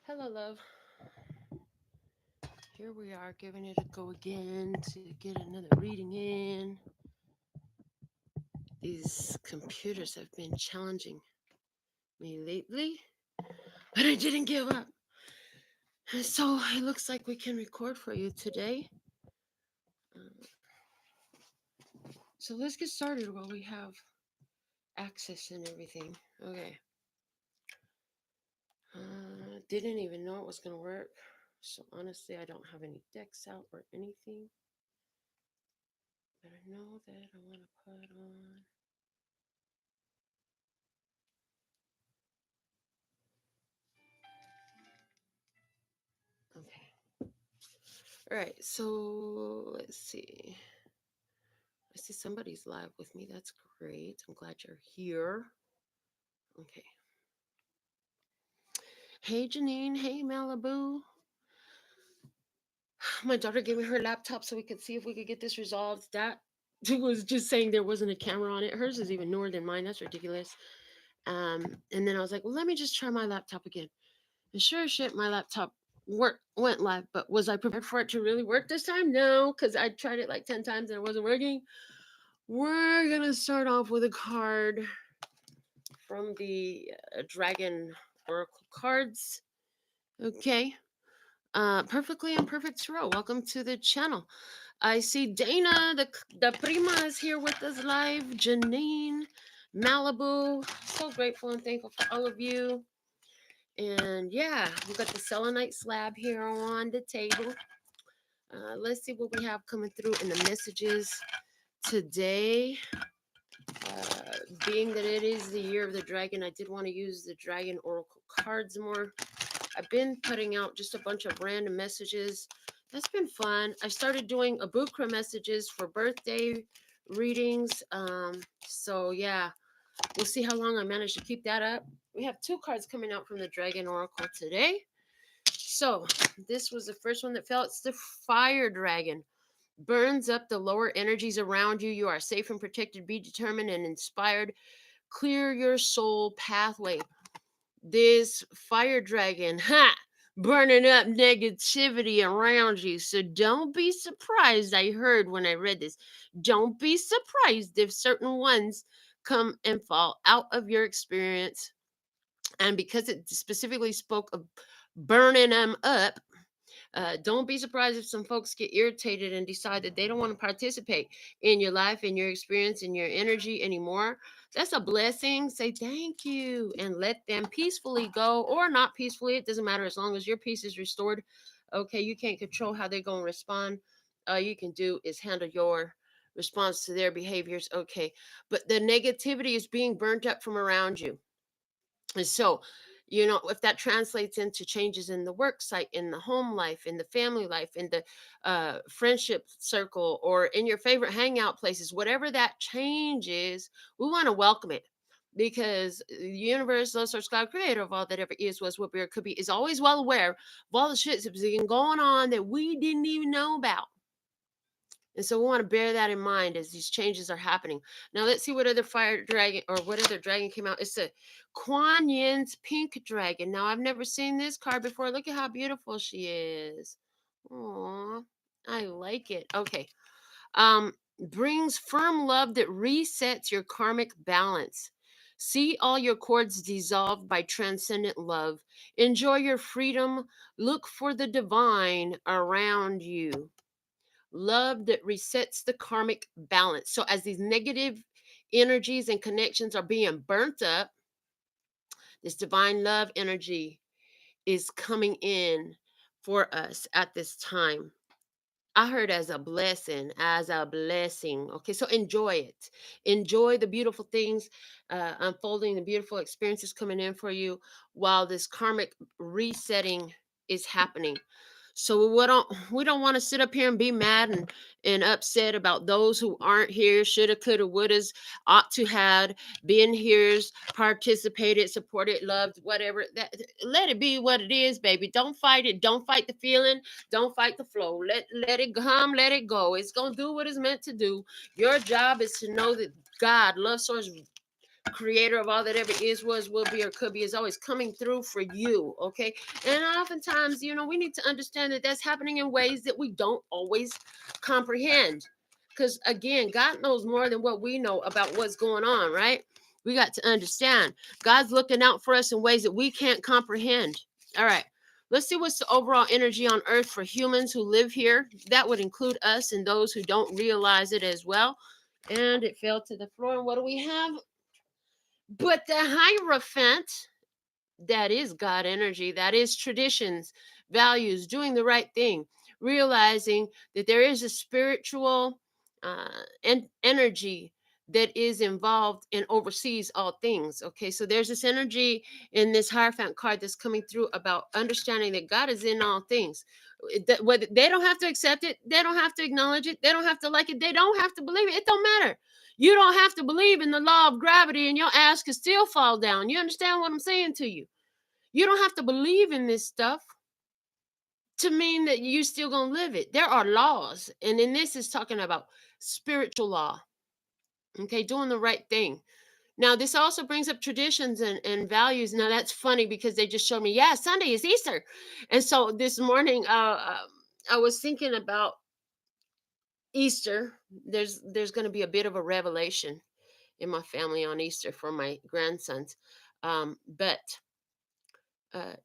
Hello, love. Here we are giving it a go again to get another reading in. These computers have been challenging me lately, but I didn't give up. So it looks like we can record for you today. So let's get started while we have access and everything. Okay. Didn't even know it was going to work. So honestly, I don't have any decks out or anything. But I know that I want to put on. Okay. All right. So let's see. I see somebody's live with me. That's great. I'm glad you're here. Okay. Hey, Janine. Hey, Malibu. My daughter gave me her laptop so we could see if we could get this resolved. That was just saying there wasn't a camera on it. Hers is even newer than mine. That's ridiculous. And then I was like, well, let me just try my laptop again. And sure as shit, my laptop went live. But was I prepared for it to really work this time? No, because I tried it like 10 times and it wasn't working. We're going to start off with a card from the Dragon Oracle cards. Okay. Perfectly Imperfect Tarot. Welcome to the channel. I see Dana, the prima, is here with us live. Janine, Malibu. So grateful and thankful for all of you. And yeah, we've got the selenite slab here on the table. Let's see what we have coming through in the messages today. Being that it is the year of the dragon, I did want to use the dragon oracle cards more. I've been putting out just a bunch of random messages. That's been fun. I started doing abukra messages for birthday readings. So yeah, we'll see how long I manage to keep that up. We have 2 cards coming out from the dragon oracle today. So this was the first one that fell. It's the fire dragon. Burns up the lower energies around you. You are safe and protected. Be determined and inspired. Clear your soul pathway. This fire dragon, burning up negativity around you. So don't be surprised. I heard when I read this, don't be surprised if certain ones come and fall out of your experience. And because it specifically spoke of burning them up, don't be surprised if some folks get irritated and decide that they don't want to participate in your life, in your experience, in your energy anymore. That's a blessing. Say thank you and let them peacefully go, or not peacefully. It doesn't matter as long as your peace is restored. Okay, you can't control how they're going to respond. All you can do is handle your response to their behaviors. Okay, but the negativity is being burnt up from around you. And so, if that translates into changes in the work site, in the home life, in the family life, in the friendship circle, or in your favorite hangout places, whatever that change is, we want to welcome it, because the universe, the source, God, creator of all that ever is, was, will be, or could be, is always well aware of all the shit that's been going on that we didn't even know about. And so we want to bear that in mind as these changes are happening. Now let's see what other fire dragon, or what other dragon came out. It's a Kuan Yin's pink dragon. Now I've never seen this card before. Look at how beautiful she is. Aww, I like it. Okay. Brings firm love that resets your karmic balance. See all your cords dissolved by transcendent love. Enjoy your freedom. Look for the divine around you. Love that resets the karmic balance. So as these negative energies and connections are being burnt up, this divine love energy is coming in for us at this time. I heard as a blessing, as a blessing. Okay, so enjoy it. Enjoy the beautiful things unfolding, the beautiful experiences coming in for you while this karmic resetting is happening. So we don't want to sit up here and be mad and upset about those who aren't here, shoulda, coulda, wouldas, ought to had, been here, participated, supported, loved, whatever. That, let it be what it is, baby. Don't fight it. Don't fight the feeling. Don't fight the flow. Let it come. Let it go. It's gonna do what it's meant to do. Your job is to know that God, love source, creator of all that ever is, was, will be, or could be, is always coming through for you. Okay. And oftentimes, we need to understand that that's happening in ways that we don't always comprehend. Because again, God knows more than what we know about what's going on, right? We got to understand God's looking out for us in ways that we can't comprehend. All right. Let's see what's the overall energy on earth for humans who live here. That would include us and those who don't realize it as well. And it fell to the floor. And what do we have? But the Hierophant, that is God energy, that is traditions, values, doing the right thing, realizing that there is a spiritual energy that is involved and oversees all things. Okay, so there's this energy in this Hierophant card that's coming through about understanding that God is in all things. Whether they don't have to accept it, they don't have to acknowledge it, they don't have to like it, they don't have to believe it. It don't matter. You don't have to believe in the law of gravity, and your ass can still fall down. You understand what I'm saying to you? You don't have to believe in this stuff to mean that you still gonna live it. There are laws, and in this is talking about spiritual law. Okay, doing the right thing. Now, this also brings up traditions and values. Now, that's funny because they just showed me, yeah, Sunday is Easter. And so this morning, I was thinking about Easter. There's going to be a bit of a revelation in my family on Easter for my grandsons. But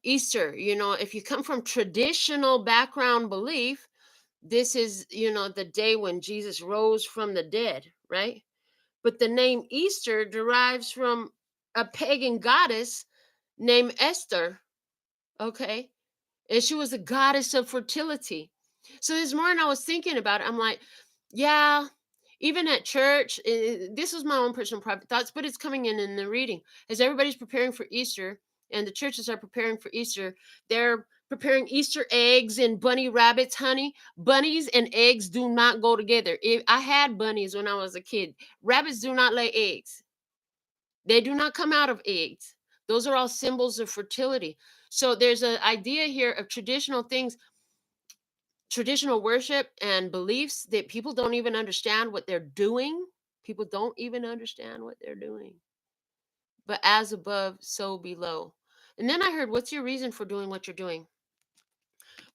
Easter, if you come from traditional background belief, this is, the day when Jesus rose from the dead, right? But the name Easter derives from a pagan goddess named Esther, okay? And she was a goddess of fertility. So this morning I was thinking about it. I'm like, yeah, even at church, this was my own personal private thoughts, but it's coming in the reading. As everybody's preparing for Easter and the churches are preparing for Easter, they're preparing Easter eggs and bunny rabbits, honey. Bunnies and eggs do not go together. I had bunnies when I was a kid. Rabbits do not lay eggs. They do not come out of eggs. Those are all symbols of fertility. So there's an idea here of traditional things, traditional worship and beliefs that people don't even understand what they're doing. People don't even understand what they're doing. But as above, so below. And then I heard, what's your reason for doing what you're doing?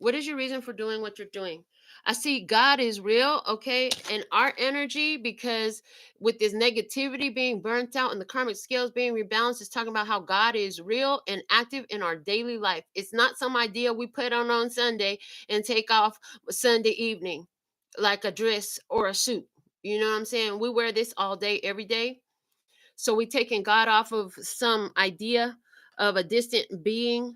What is your reason for doing what you're doing? I see God is real, okay, and our energy, because with this negativity being burnt out and the karmic scales being rebalanced, is talking about how God is real and active in our daily life. It's not some idea we put on Sunday and take off Sunday evening like a dress or a suit. You know what I'm saying? We wear this all day, every day. So we taking God off of some idea of a distant being.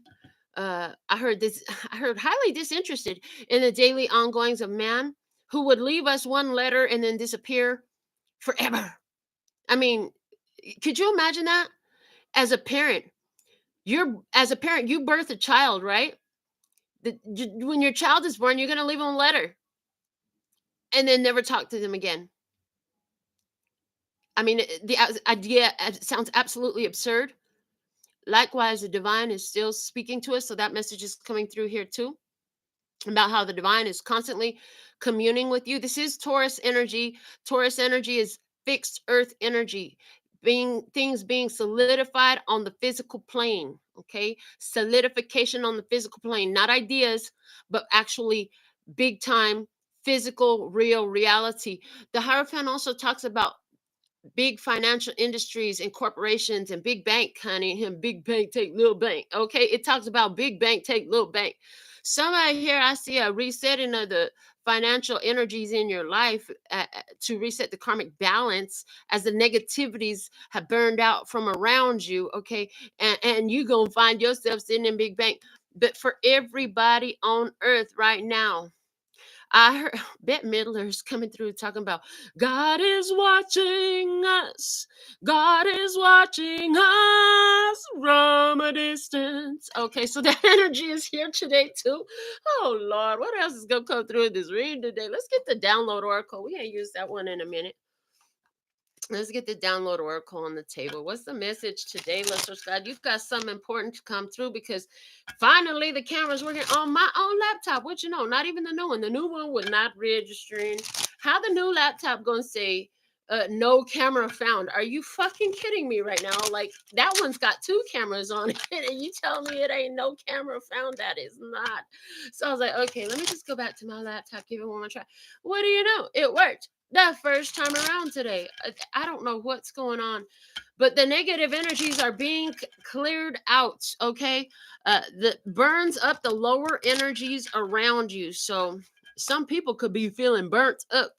I heard this. I heard highly disinterested in the daily ongoings of man, who would leave us one letter and then disappear forever. I mean, could you imagine that? As a parent, you birth a child, right? When your child is born, you're going to leave them a letter and then never talk to them again. I mean, the idea sounds absolutely absurd. Likewise, the divine is still speaking to us, so that message is coming through here too, about how the divine is constantly communing with you. This is Taurus energy. Taurus energy is fixed earth energy, things being solidified on the physical plane. Okay, solidification on the physical plane, not ideas, but actually big time physical, real reality. The Hierophant also talks about big financial industries and corporations and big bank, honey, and big bank take little bank. Okay, it talks about big bank take little bank. Somebody here, I see a resetting of the financial energies in your life to reset the karmic balance as the negativities have burned out from around you. Okay, and you gonna find yourself sitting in big bank. But for everybody on earth right now, I heard Bette Midler is coming through talking about God is watching us. God is watching us from a distance. Okay, so that energy is here today too. Oh Lord, what else is gonna come through in this reading today? Let's get the download oracle. We ain't used that one in a minute. Let's get the download oracle on the table. What's the message today, listeners? God, you've got something important to come through, because finally the camera's working on my own laptop. What you know? Not even the new one. The new one was not registering. How the new laptop gonna say no camera found. Are you fucking kidding me right now? Like, that one's got 2 cameras on it, and you tell me it ain't no camera found? That is not. So I was like, okay, let me just go back to my laptop, give it one more try. What do you know? It worked the first time around today. I don't know what's going on, but the negative energies are being cleared out. Okay, that burns up the lower energies around you. So some people could be feeling burnt up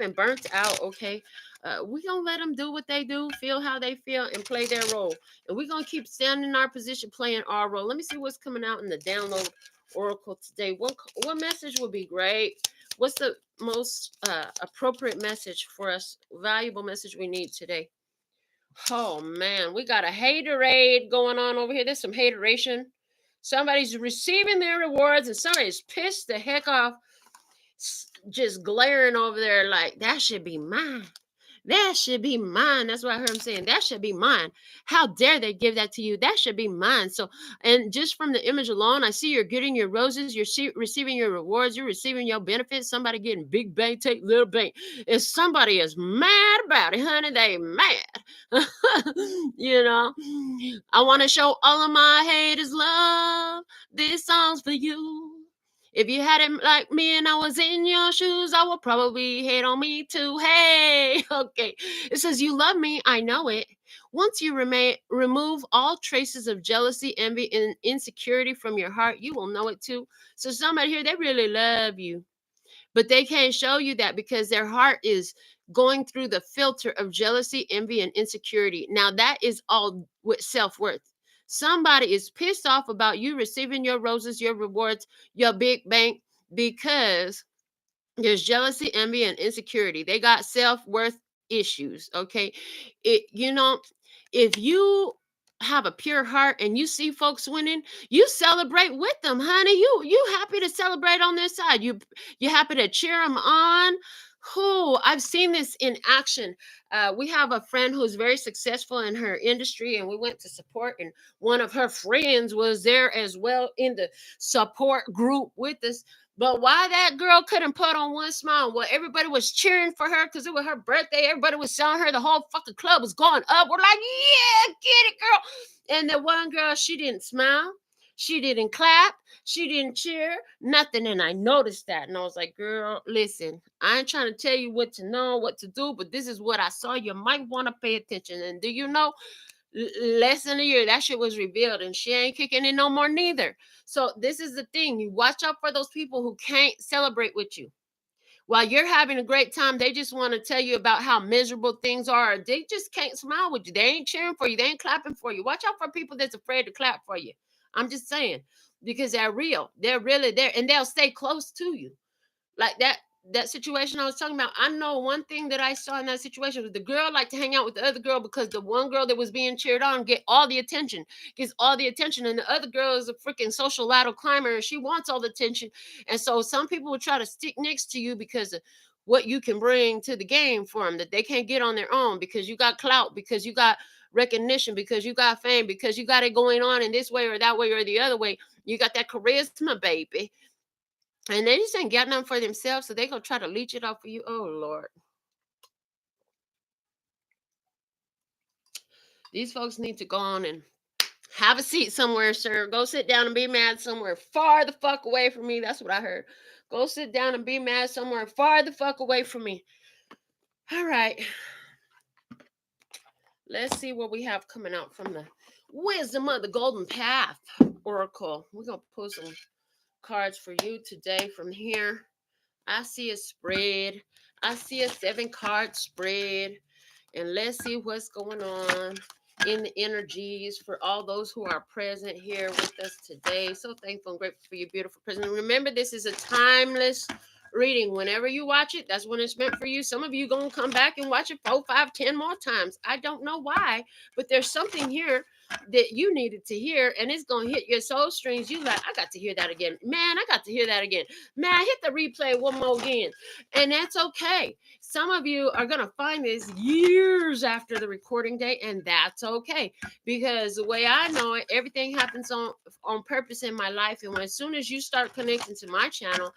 and burnt out. Okay, we gonna let them do what they do, feel how they feel, and play their role, and we're gonna keep standing in our position, playing our role. Let me see what's coming out in the download oracle today. What message would be great? What's the most appropriate message for us, valuable message we need today? Oh man, we got a haterade going on over here. There's some hateration. Somebody's receiving their rewards and somebody's pissed the heck off, just glaring over there like, that should be mine. That should be mine. That's what I heard him saying. That should be mine. How dare they give that to you? That should be mine. So, and just from the image alone, I see you're getting your roses. You're receiving your rewards. You're receiving your benefits. Somebody getting big bank, take little bank. If somebody is mad about it, honey, they mad. You know, I want to show all of my haters love. This song's for you. If you had it like me and I was in your shoes, I would probably hate on me too. Hey, okay. It says, you love me, I know it. Once you remove all traces of jealousy, envy, and insecurity from your heart, you will know it too. So somebody here, they really love you, but they can't show you that because their heart is going through the filter of jealousy, envy, and insecurity. Now, that is all with self-worth. Somebody is pissed off about you receiving your roses, your rewards, your big bank, because there's jealousy, envy, and insecurity. They got self-worth issues. Okay. If you have a pure heart and you see folks winning, you celebrate with them, honey. You happy to celebrate on their side. You happy to cheer them on. Who I've seen this in action. We have a friend who's very successful in her industry, and we went to support, and one of her friends was there as well in the support group with us. But why that girl couldn't put on one smile? Well, everybody was cheering for her because it was her birthday. Everybody was selling her. The whole fucking club was going up. We're like, yeah, get it, girl. And the one girl, she didn't smile. She didn't clap. She didn't cheer. Nothing. And I noticed that. And I was like, girl, listen, I ain't trying to tell you what to know, what to do, but this is what I saw. You might want to pay attention. And do you know, less than a year, that shit was revealed, and she ain't kicking it no more neither. So this is the thing. You watch out for those people who can't celebrate with you. While you're having a great time, they just want to tell you about how miserable things are. They just can't smile with you. They ain't cheering for you. They ain't clapping for you. Watch out for people that's afraid to clap for you. I'm just saying, because they're real. They're really there, and they'll stay close to you. Like that situation I was talking about. I know one thing that I saw in that situation was the girl liked to hang out with the other girl because the one girl that was being cheered on gets all the attention, and the other girl is a freaking social ladder climber, and she wants all the attention. And so some people will try to stick next to you because of what you can bring to the game for them that they can't get on their own, because you got clout, because you got recognition, because you got fame, because you got it going on in this way or that way or the other way. You got that charisma, baby. And they just ain't got nothing for themselves, so they gonna try to leech it off of you. Oh Lord. These folks need to go on and have a seat somewhere, sir. Go sit down and be mad somewhere far the fuck away from me. That's what I heard. Go sit down and be mad somewhere far the fuck away from me. All right. Let's see what we have coming out from the Wisdom of the Golden Path Oracle. We're gonna pull some cards for you today from here. I see a spread. I see a 7-card spread. And let's see what's going on in the energies for all those who are present here with us today. So thankful and grateful for your beautiful presence. Remember, this is a timeless reading. Whenever you watch it, that's when it's meant for you. Some of you going to come back and watch it 4, 5, 10 more times. I don't know why, but there's something here that you needed to hear, and it's going to hit your soul strings. You like, I got to hear that again. Man, I got to hear that again. Man, hit the replay one more again. And that's okay. Some of you are going to find this years after the recording date, and that's okay. Because the way I know it, everything happens on purpose in my life. And as soon as you start connecting to my channel,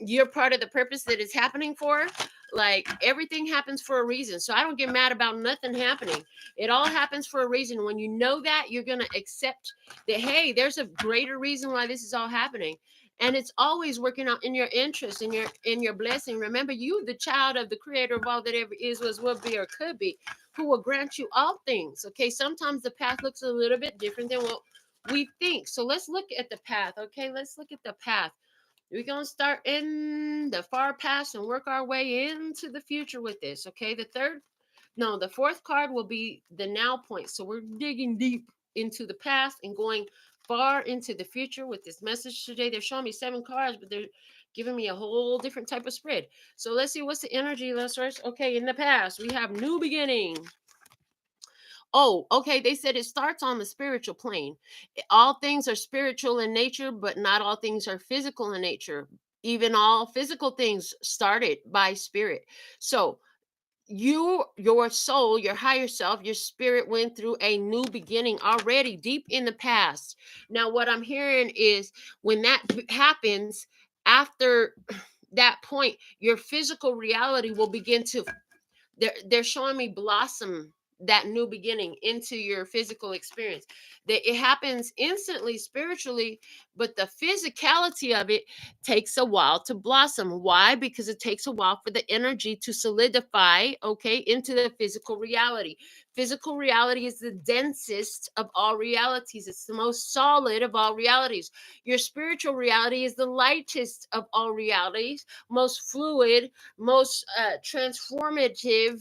you're part of the purpose that is happening for. Like everything happens for a reason. So I don't get mad about nothing happening. It all happens for a reason. When you know that, you're going to accept that, hey, there's a greater reason why this is all happening. And it's always working out in your interest, in your blessing. Remember, you, the child of the creator of all that ever is, was, will be, or could be, who will grant you all things. Okay. Sometimes the path looks a little bit different than what we think. So let's look at the path. Okay. Let's look at the path. We're going to start in the far past and work our way into the future with this. Okay. The fourth card will be the now point. So we're digging deep into the past and going far into the future with this message today. They're showing me 7 cards, but they're giving me a whole different type of spread. So let's see what's the energy. Let's first. Okay. In the past, we have new beginning. Oh, okay. They said it starts on the spiritual plane. All things are spiritual in nature, but not all things are physical in nature. Even all physical things started by spirit. So your soul, your higher self, your spirit went through a new beginning already deep in the past. Now, what I'm hearing is when that happens, after that point, your physical reality will begin to, they're showing me blossom that new beginning into your physical experience. That it happens instantly spiritually, but the physicality of it takes a while to blossom. Why? Because it takes a while for the energy to solidify, okay, into the physical reality. Physical reality is the densest of all realities. It's the most solid of all realities. Your spiritual reality is the lightest of all realities, most fluid, most transformative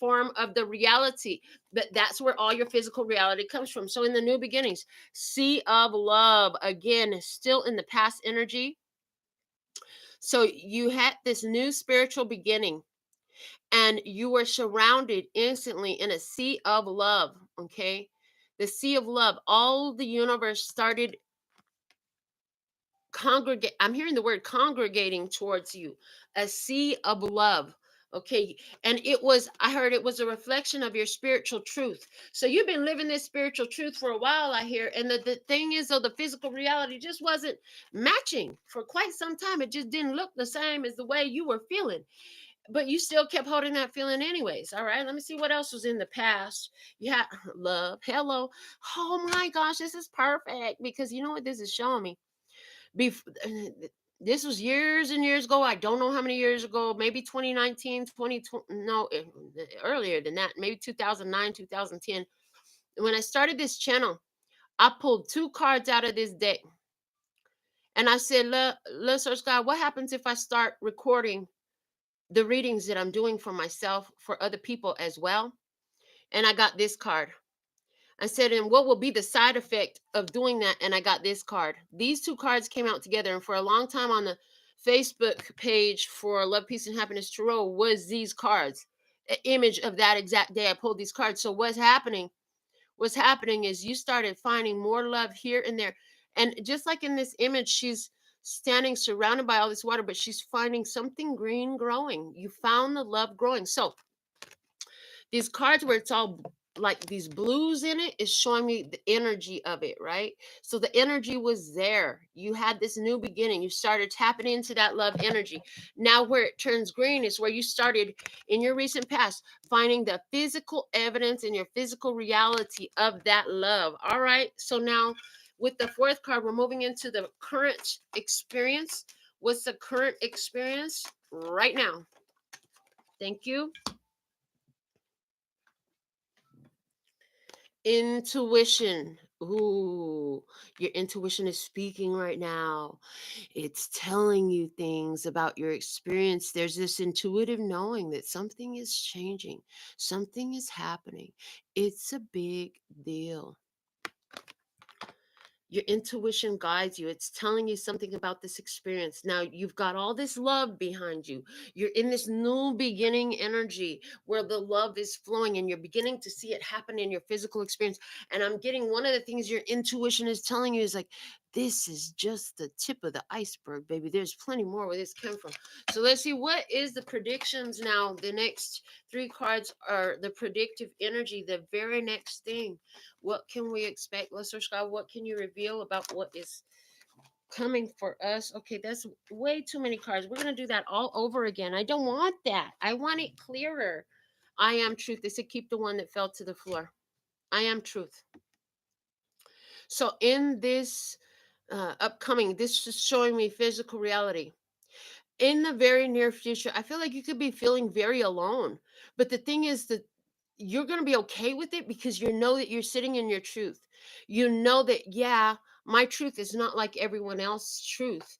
form of the reality. But that's where all your physical reality comes from. So in the new beginnings, sea of love, again, still in the past energy. So you had this new spiritual beginning and you were surrounded instantly in a sea of love. Okay. The sea of love, all the universe started congregate. I'm hearing the word congregating towards you, a sea of love. Okay. And I heard it was a reflection of your spiritual truth. So you've been living this spiritual truth for a while, I hear. And the thing is, though, the physical reality just wasn't matching for quite some time. It just didn't look the same as the way you were feeling, but you still kept holding that feeling anyways. All right. Let me see what else was in the past. You had love. Hello. Oh my gosh. This is perfect because you know what this is showing me? This was years and years ago. I don't know how many years ago, maybe 2019, 2020, no, earlier than that, maybe 2009, 2010. When I started this channel, I pulled 2 cards out of this deck. And I said, let's search God, what happens if I start recording the readings that I'm doing for myself, for other people as well? And I got this card. I said, and what will be the side effect of doing that? And I got this card. These 2 cards came out together. And for a long time on the Facebook page for Love, Peace, and Happiness Tarot was these cards, an image of that exact day I pulled these cards. So what's happening is you started finding more love here and there. And just like in this image, she's standing surrounded by all this water, but she's finding something green growing. You found the love growing. So these cards where it's all like these blues in it is showing me the energy of it, right? So the energy was there. You had this new beginning. You started tapping into that love energy. Now where it turns green is where you started in your recent past finding the physical evidence in your physical reality of that love. All right. So now with the 4th card, we're moving into the current experience. What's the current experience right now? Thank you. Intuition. Ooh, your intuition is speaking right now. It's telling you things about your experience. There's this intuitive knowing that something is changing, something is happening. It's a big deal. Your intuition guides you. It's telling you something about this experience. Now you've got all this love behind you. You're in this new beginning energy where the love is flowing and you're beginning to see it happen in your physical experience. And I'm getting one of the things your intuition is telling you is like, this is just the tip of the iceberg, baby. There's plenty more where this came from. So let's see, what is the predictions now? The next 3 cards are the predictive energy, the very next thing. What can we expect? Let's search God. What can you reveal about what is coming for us. Okay, that's way too many cards. We're going to do that all over again. I don't want that. I want it clearer. I am truth. They said keep the one that fell to the floor. I am truth. So in this upcoming, this is showing me physical reality. In the very near future, I feel like you could be feeling very alone. But the thing is that you're going to be okay with it because you know that you're sitting in your truth. You know that, yeah, my truth is not like everyone else's truth.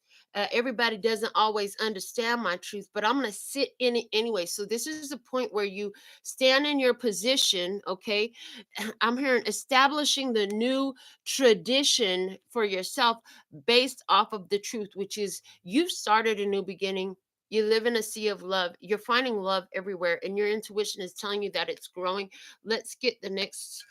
Everybody doesn't always understand my truth, but I'm going to sit in it anyway. So, this is the point where you stand in your position, okay? I'm hearing establishing the new tradition for yourself based off of the truth, which is you've started a new beginning. You live in a sea of love. You're finding love everywhere, and your intuition is telling you that it's growing. Let's get the next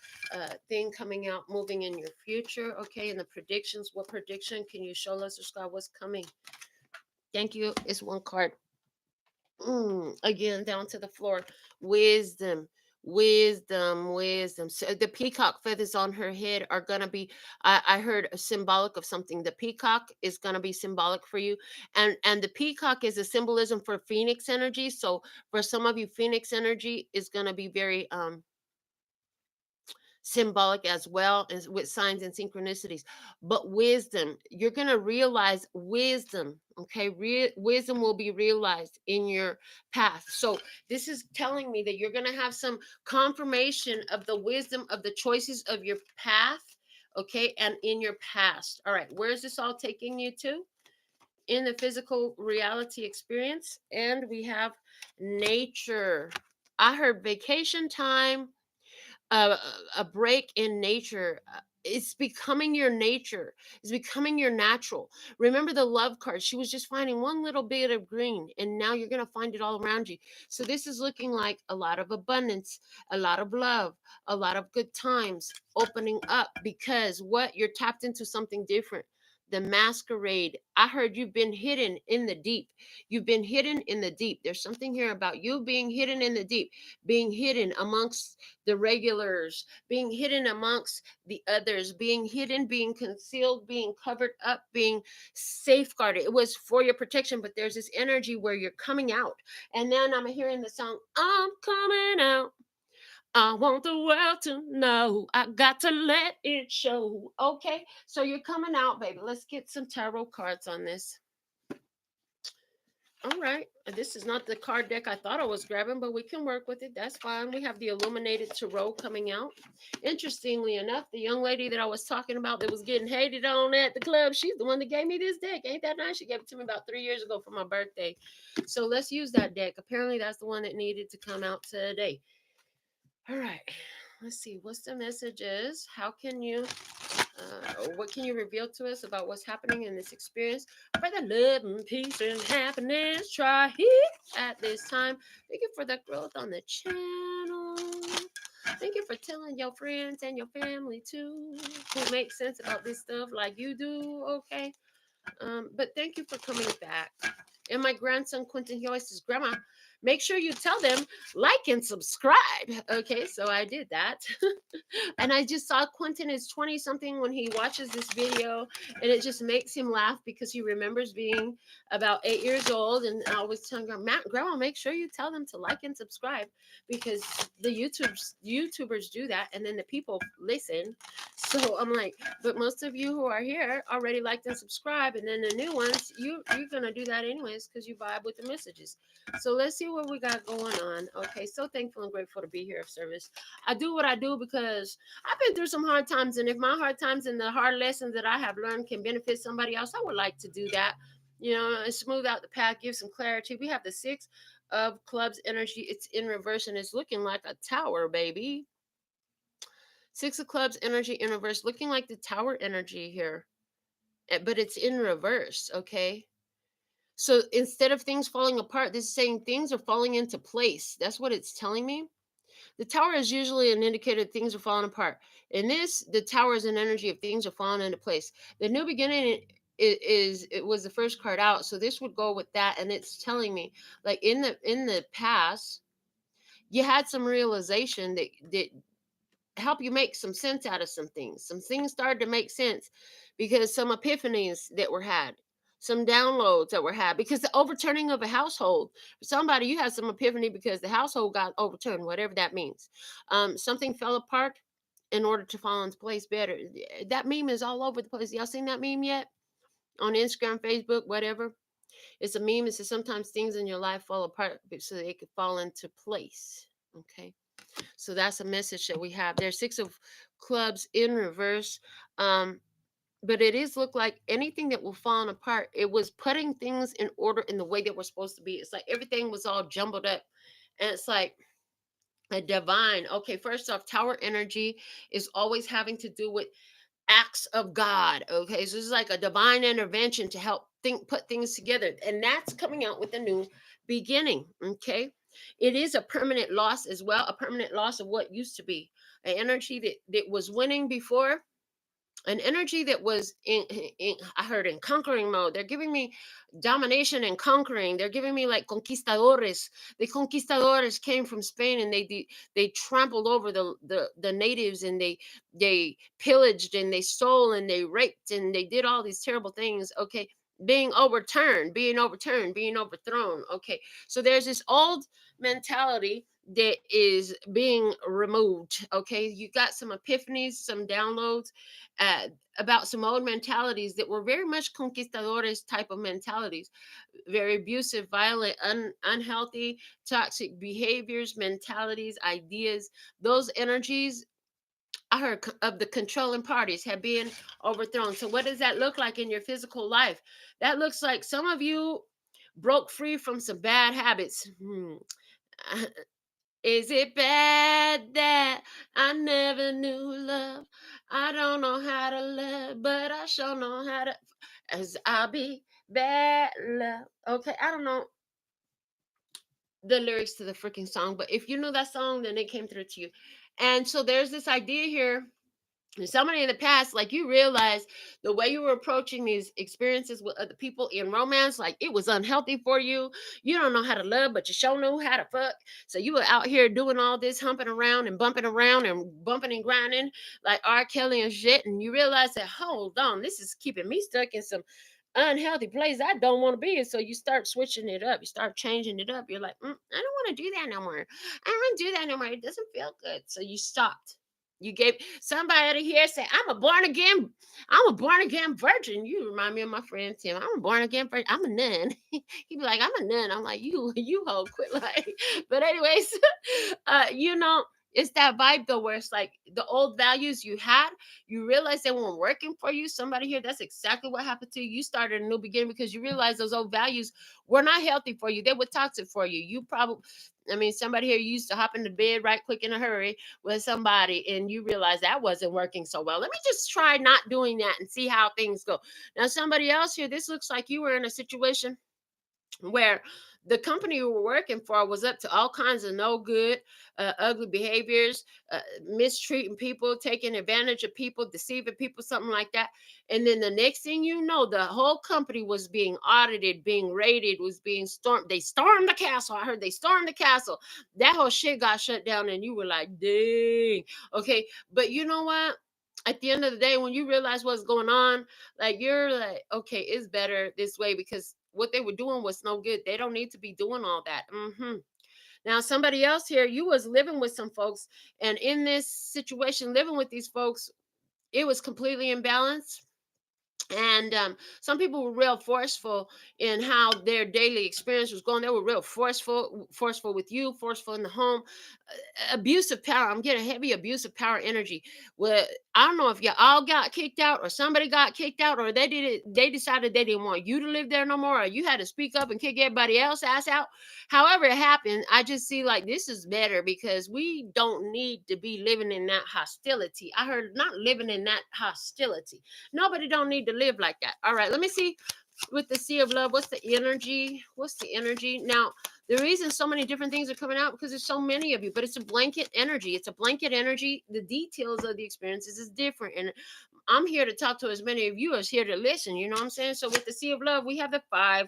thing coming out, moving in your future. Okay, and the predictions. What prediction can you show us, God? What's coming? Thank you. It's one card. Again, down to the floor. Wisdom. Wisdom. So the peacock feathers on her head are gonna be. I heard a symbolic of something. The peacock is gonna be symbolic for you, and the peacock is a symbolism for phoenix energy. So for some of you, phoenix energy is gonna be very symbolic as well as with signs and synchronicities. But wisdom, you're going to realize wisdom. Okay, wisdom will be realized in your path. So this is telling me that you're going to have some confirmation of the wisdom of the choices of your path, okay, and in your past. All right, where is this all taking you to? In the physical reality experience. And we have nature. I heard vacation time, a, a break in nature. It's becoming your nature. It's becoming your natural. Remember the love card. She was just finding one little bit of green, and now you're going to find it all around you. So this is looking like a lot of abundance, a lot of love, a lot of good times opening up because what? You're tapped into something different. The masquerade. I heard you've been hidden in the deep. You've been hidden in the deep. There's something here about you being hidden in the deep, being hidden amongst the regulars, being hidden amongst the others, being hidden, being concealed, being covered up, being safeguarded. It was for your protection, but there's this energy where you're coming out. And then I'm hearing the song, I'm coming out. I want the world to know. I got to let it show. Okay, so you're coming out, baby. Let's get some tarot cards on this. All right. This is not the card deck I thought I was grabbing, but we can work with it. That's fine. We have the illuminated tarot coming out. Interestingly enough, the young lady that I was talking about that was getting hated on at the club, she's the one that gave me this deck. Ain't that nice? She gave it to me about 3 years ago for my birthday. So let's use that deck. Apparently, that's the one that needed to come out today. All right. Let's see. What's the messages? How can you what can you reveal to us about what's happening in this experience? For the love and peace and happiness, try it at this time. Thank you for the growth on the channel. Thank you for telling your friends and your family too, who make sense about this stuff like you do. Okay. But thank you for coming back. And my grandson Quentin, he always says, Grandma, make sure you tell them like and subscribe. Okay, so I did that. And I just saw Quentin is 20 something when he watches this video, and it just makes him laugh because he remembers being about 8 years old. And I was telling Grandma, make sure you tell them to like and subscribe because the YouTubers do that, and then the people listen. So I'm like, but most of you who are here already liked and subscribed, and then the new ones, you're gonna do that anyways because you vibe with the messages. So let's see what we got going on. Okay, so thankful and grateful to be here of service. I do what I do because I've been through some hard times, and if my hard times and the hard lessons that I have learned can benefit somebody else, I would like to do that. You know, and smooth out the path, give some clarity. We have the Six of Clubs energy. It's in reverse, and it's looking like a tower, baby. Six of Clubs energy in reverse, looking like the tower energy here, but it's in reverse, okay? So instead of things falling apart, this is saying things are falling into place. That's what it's telling me. The tower is usually an indicator that things are falling apart. In this, the tower is an energy of things are falling into place. The new beginning it was the first card out, so this would go with that, and it's telling me like in the past, you had some realization that help you make some sense out of some things. Some things started to make sense because some epiphanies that were had, some downloads that were had, because the overturning of a household. For somebody, you had some epiphany because the household got overturned, whatever that means. Something fell apart in order to fall into place better. That meme is all over the place. Y'all seen that meme yet? On Instagram, Facebook, whatever. It's a meme. It says sometimes things in your life fall apart so they could fall into place. Okay. So that's a message that we have. There's 6 of clubs in reverse. But it is look like anything that was falling apart, it was putting things in order in the way that we're supposed to be. It's like everything was all jumbled up. And it's like a divine. Okay, first off, tower energy is always having to do with acts of God. Okay, so this is like a divine intervention to help put things together, and that's coming out with a new beginning. Okay, it is a permanent loss as well, a permanent loss of what used to be an energy that was winning before, an energy that was in I heard in conquering mode. They're giving me domination and conquering. They're giving me like conquistadores. The conquistadores came from Spain, and they trampled over the natives, and they pillaged and they stole and they raped and they did all these terrible things. Okay, being overturned, being overthrown. Okay, so there's this old mentality that is being removed. Okay, you got some epiphanies, some downloads uh, about some old mentalities that were very much conquistadores type of mentalities, very abusive, violent, unhealthy, toxic behaviors, mentalities, ideas. Those energies, I heard, of the controlling parties have been overthrown. So what does that look like in your physical life? That looks like some of you broke free from some bad habits. Is it bad that I never knew love? I don't know how to love, but I sure know how to. As I'll be bad love. Okay, I don't know the lyrics to the freaking song, but if you know that song, then it came through to you. And so there's this idea here. Somebody in the past, like, you realize the way you were approaching these experiences with other people in romance, like, it was unhealthy for you. You don't know how to love, but you sure know how to fuck. So you were out here doing all this humping around and bumping and grinding like R. Kelly and shit. And you realize that, hold on, this is keeping me stuck in some unhealthy place I don't want to be in. So you start switching it up. You start changing it up. You're like, I don't want to do that no more. I don't want to do that no more. It doesn't feel good. So you stopped. You gave somebody here say, I'm a born again virgin. You remind me of my friend Tim. I'm a born again virgin. I'm a nun. He'd be like, I'm a nun. I'm like, you hoe, quit lying. But anyways, you know, it's that vibe though, where it's like the old values you had, you realize they weren't working for you. Somebody here, that's exactly what happened to you. You started a new beginning because you realized those old values were not healthy for you. They were toxic for you. You probably, I mean, somebody here used to hop into bed right quick in a hurry with somebody, and you realize that wasn't working so well. Let me just try not doing that and see how things go. Now, somebody else here, this looks like you were in a situation where the company you were working for was up to all kinds of no good, ugly behaviors, mistreating people, taking advantage of people, deceiving people, something like that. And then the next thing you know, the whole company was being audited, being raided, was being stormed. They stormed the castle. I heard they stormed the castle. That whole shit got shut down, and you were like, dang. Okay. But you know what? At the end of the day, when you realize what's going on, like, you're like, okay, it's better this way, because what they were doing was no good. They don't need to be doing all that. Now, somebody else here, you was living with some folks, and in this situation, living with these folks, it was completely imbalanced. And some people were real forceful in how their daily experience was going. They were real forceful with you, forceful in the home. Abusive power. I'm getting heavy abusive power energy. Well, I don't know if you all got kicked out, or somebody got kicked out, or they did it. They decided they didn't want you to live there no more, or you had to speak up and kick everybody else ass out. However it happened, I just see like this is better, because we don't need to be living in that hostility. I heard not living in that hostility. Nobody don't need to live like that. All right, let me see with the Sea of Love. What's the energy? What's the energy? Now, the reason so many different things are coming out because there's so many of you, but it's a blanket energy. It's a blanket energy. The details of the experiences is different. And I'm here to talk to as many of you as here to listen. You know what I'm saying? So with the Sea of Love, we have the 5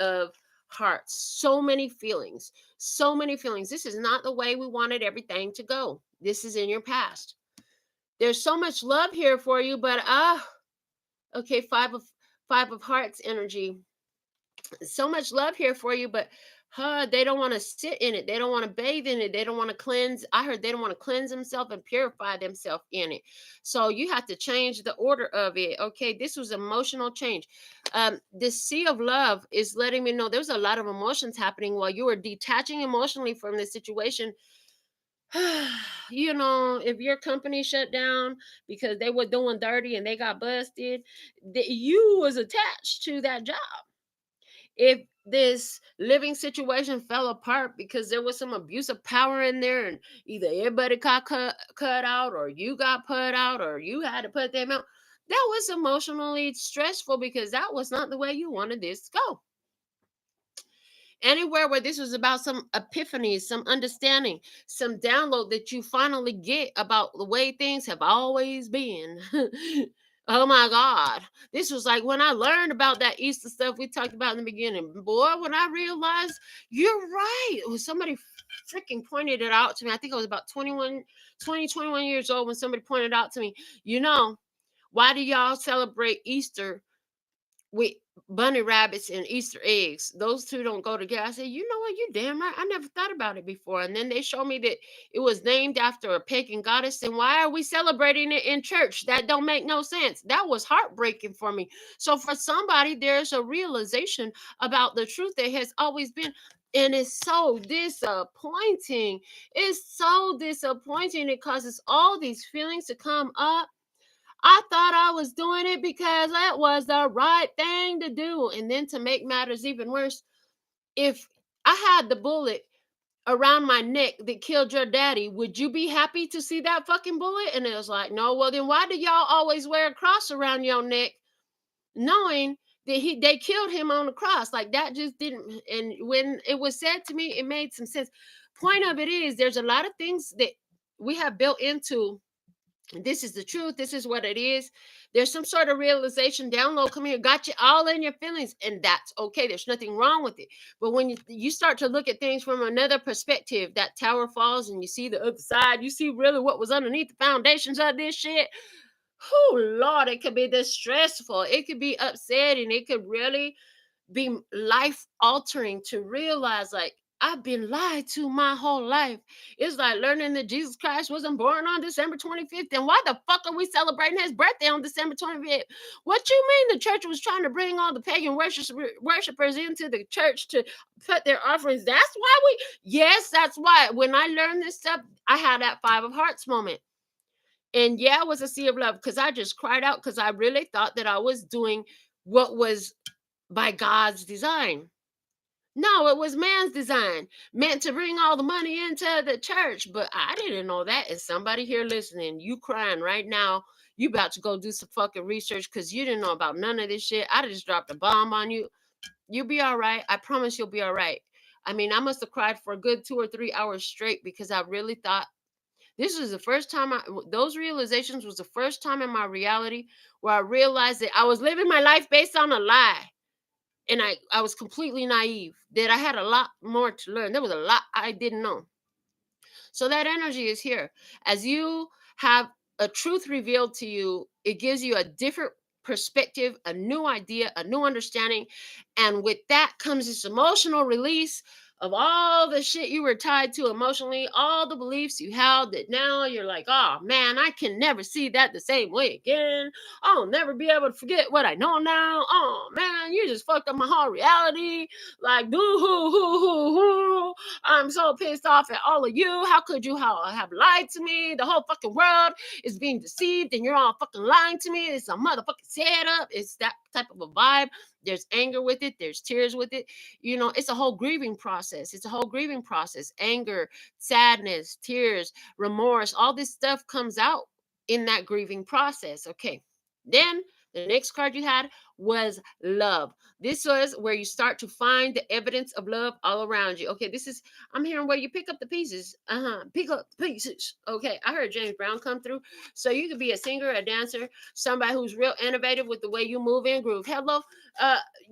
of Hearts. So many feelings. So many feelings. This is not the way we wanted everything to go. This is in your past. There's so much love here for you, but Okay, five of hearts energy. So much love here for you, but they don't want to sit in it. They don't want to bathe in it. They don't want to cleanse. I heard they don't want to cleanse themselves and purify themselves in it. So you have to change the order of it. Okay, this was emotional change. This sea of love is letting me know there's a lot of emotions happening while you are detaching emotionally from the situation. If your company shut down because they were doing dirty and they got busted, you was attached to that job. If this living situation fell apart because there was some abuse of power in there and either everybody got cut out or you got put out or you had to put them out, that was emotionally stressful because that was not the way you wanted this to go. Anywhere where this was about some epiphany, some understanding, some download that you finally get about the way things have always been. Oh my God. This was like when I learned about that Easter stuff we talked about in the beginning. Boy, when I realized you're right. Somebody freaking pointed it out to me. I think I was about 21 years old when somebody pointed out to me, why do y'all celebrate Easter with bunny rabbits and Easter eggs? Those two don't go together. I said, you know what? You damn right. I never thought about it before. And then they showed me that it was named after a pagan goddess. And why are we celebrating it in church? That don't make no sense. That was heartbreaking for me. So for somebody, there's a realization about the truth that has always been. And it's so disappointing. It's so disappointing. It causes all these feelings to come up. I thought I was doing it because that was the right thing to do. And then to make matters even worse, if I had the bullet around my neck that killed your daddy, would you be happy to see that fucking bullet? And it was like, no. Well, then why do y'all always wear a cross around your neck, knowing that they killed him on the cross? Like that just didn't. And when it was said to me, it made some sense. Point of it is, there's a lot of things that we have built into. This is the truth. This is what it is. There's some sort of realization download come here, got you all in your feelings, and that's okay. There's nothing wrong with it. But when you start to look at things from another perspective, that tower falls and you see the other side, you see really what was underneath the foundations of this shit. Oh Lord, it could be distressful. It could be upsetting. It could really be life altering to realize, like, I've been lied to my whole life. It's like learning that Jesus Christ wasn't born on December 25th. And why the fuck are we celebrating his birthday on December 25th? What you mean the church was trying to bring all the pagan worshipers into the church to put their offerings? That's why yes, that's why. When I learned this stuff, I had that five of hearts moment. And yeah, it was a sea of love because I just cried out because I really thought that I was doing what was by God's design. No, it was man's design, meant to bring all the money into the church. But I didn't know that. And somebody here listening, you crying right now, you about to go do some fucking research because you didn't know about none of this shit. I just dropped a bomb on you. You'll be all right. I promise you'll be all right. I mean, I must have cried for a good 2 or 3 hours straight because I really thought this was the first time those realizations was the first time in my reality where I realized that I was living my life based on a lie. And I was completely naive, that I had a lot more to learn. There was a lot I didn't know. So that energy is here. As you have a truth revealed to you, it gives you a different perspective, a new idea, a new understanding. And with that comes this emotional release of all the shit you were tied to emotionally, all the beliefs you held that now you're like, oh man, I can never see that the same way again. I'll never be able to forget what I know now. Oh man, you just fucked up my whole reality. Like, boo hoo hoo hoo hoo. I'm so pissed off at all of you. How could you have lied to me? The whole fucking world is being deceived and you're all fucking lying to me. It's a motherfucking setup. It's that type of a vibe. There's anger with it. There's tears with it. It's a whole grieving process. It's a whole grieving process. Anger, sadness, tears, remorse, all this stuff comes out in that grieving process. Okay. Then the next card you had was love. This was where you start to find the evidence of love all around you. Okay, I'm hearing where you pick up the pieces. Pick up the pieces. Okay, I heard James Brown come through. So you could be a singer, a dancer, somebody who's real innovative with the way you move and groove. Hello,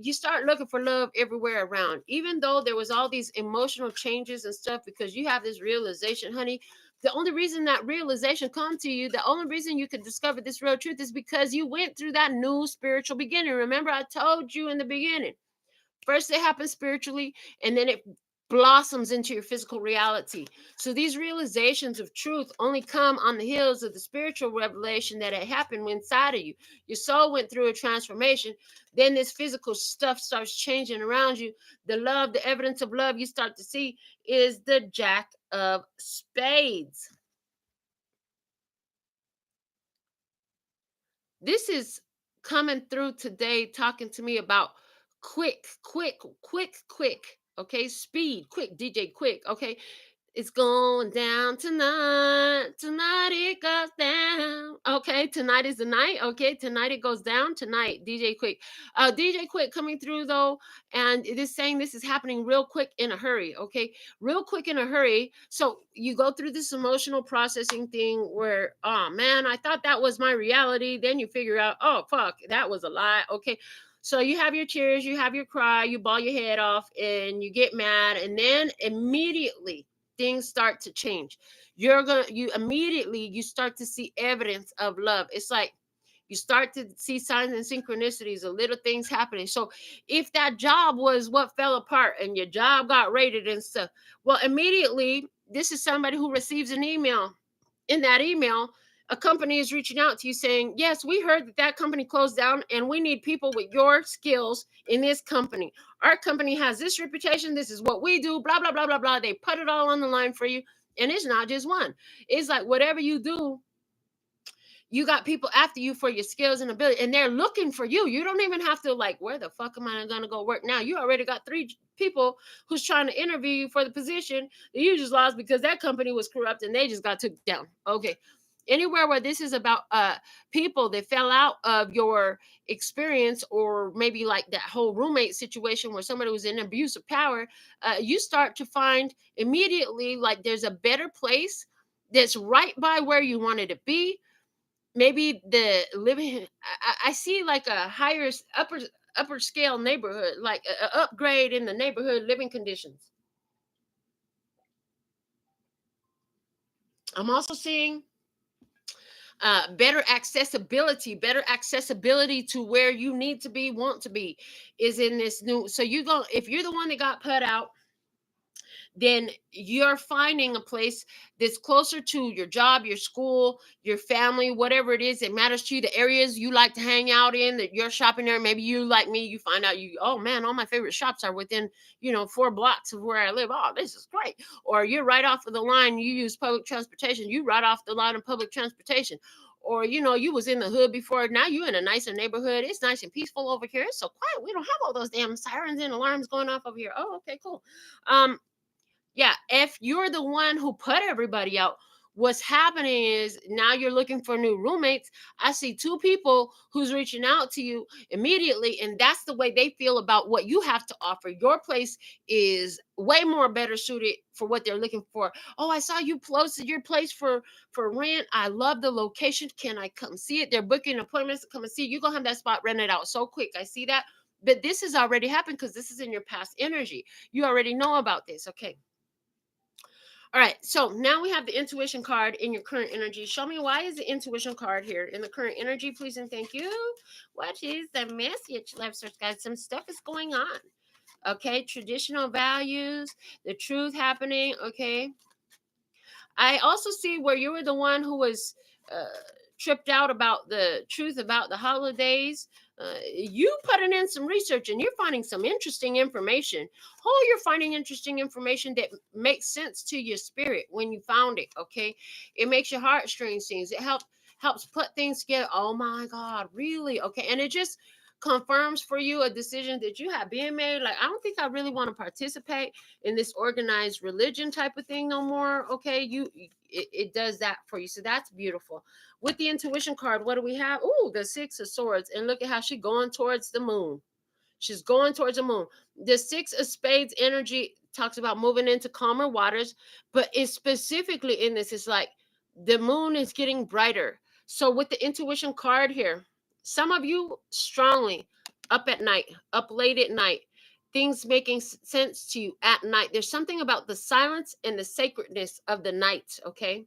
you start looking for love everywhere around. Even though there was all these emotional changes and stuff, because you have this realization, honey, The only reason that realization come to you, the only reason you could discover this real truth is because you went through that new spiritual beginning. Remember, I told you in the beginning, first it happens spiritually, and then it blossoms into your physical reality. So these realizations of truth only come on the heels of the spiritual revelation that had happened inside of you. Your soul went through a transformation. Then this physical stuff starts changing around you. The love, the evidence of love you start to see is the Jack of Spades. This is coming through today, talking to me about quick, quick, quick, quick. Okay, speed, quick, DJ, quick. Okay, it's going down tonight. Tonight it goes down. Okay, tonight is the night. Okay, tonight it goes down. Tonight, DJ Quick. DJ Quick coming through though, and it is saying this is happening real quick in a hurry. Okay, real quick in a hurry. So you go through this emotional processing thing where, oh man, I thought that was my reality. Then you figure out, oh fuck, that was a lie. Okay. So you have your tears, you have your cry, you bawl your head off, and you get mad, and then immediately things start to change. You immediately you start to see evidence of love. It's like you start to see signs and synchronicities of little things happening. So if that job was what fell apart and your job got raided and stuff, well, immediately this is somebody who receives an email. In that email, a company is reaching out to you saying, yes, we heard that that company closed down and we need people with your skills in this company. Our company has this reputation. This is what we do, blah, blah, blah, blah, blah. They put it all on the line for you. And it's not just one. It's like whatever you do, you got people after you for your skills and ability, and they're looking for you. You don't even have to like, where the fuck am I gonna go work now? You already got 3 people who's trying to interview you for the position that you just lost because that company was corrupt and they just got took down. Okay. Anywhere where this is about people that fell out of your experience, or maybe like that whole roommate situation where somebody was in abuse of power, you start to find immediately like there's a better place that's right by where you wanted to be. Maybe the living, I see like a higher upper scale neighborhood, like a upgrade in the neighborhood living conditions. I'm also seeing better accessibility to where you need to be, want to be, is in this new. So you go, if you're the one that got put out, then you're finding a place that's closer to your job, your school, your family, whatever it is that matters to you, the areas you like to hang out in, that you're shopping there. Maybe you, like me, you find out oh man, all my favorite shops are within, 4 blocks of where I live. Oh, this is great. Or you're right off of the line, you use public transportation, you right off the line of public transportation. Or you was in the hood before, now you in a nicer neighborhood, it's nice and peaceful over here, it's so quiet, we don't have all those damn sirens and alarms going off over here. Oh, okay, cool. Yeah, if you're the one who put everybody out, what's happening is now you're looking for new roommates. I see 2 people who's reaching out to you immediately, and that's the way they feel about what you have to offer. Your place is way more better suited for what they're looking for. Oh, I saw you posted your place for rent. I love the location. Can I come see it? They're booking appointments to come and see. You're gonna have that spot rented out so quick. I see that. But this has already happened because this is in your past energy. You already know about this. Okay. All right, so now we have the intuition card in your current energy. Show me, why is the intuition card here in the current energy, please and thank you. What is the message, love search guys? Some stuff is going on. Okay, traditional values, the truth happening. Okay, I also see where you were the one who was uh, tripped out about the truth about the holidays. You putting in some research and you're finding some interesting information. Oh, you're finding interesting information that makes sense to your spirit when you found it. Okay, it makes your heartstrings sing. It helps put things together. Oh my God, really? Okay, and it just confirms for you a decision that you have been made. Like, I don't think I really want to participate in this organized religion type of thing no more. Okay, it does that for you, so that's beautiful. With the intuition card, what do we have? Oh, the 6 of Swords, and look at how she's going towards the moon. She's going towards the moon. The 6 of Spades energy talks about moving into calmer waters, but it's specifically in this, it's like the moon is getting brighter. So with the intuition card here, some of you strongly up at night, up late at night, things making sense to you at night. There's something about the silence and the sacredness of the night, okay?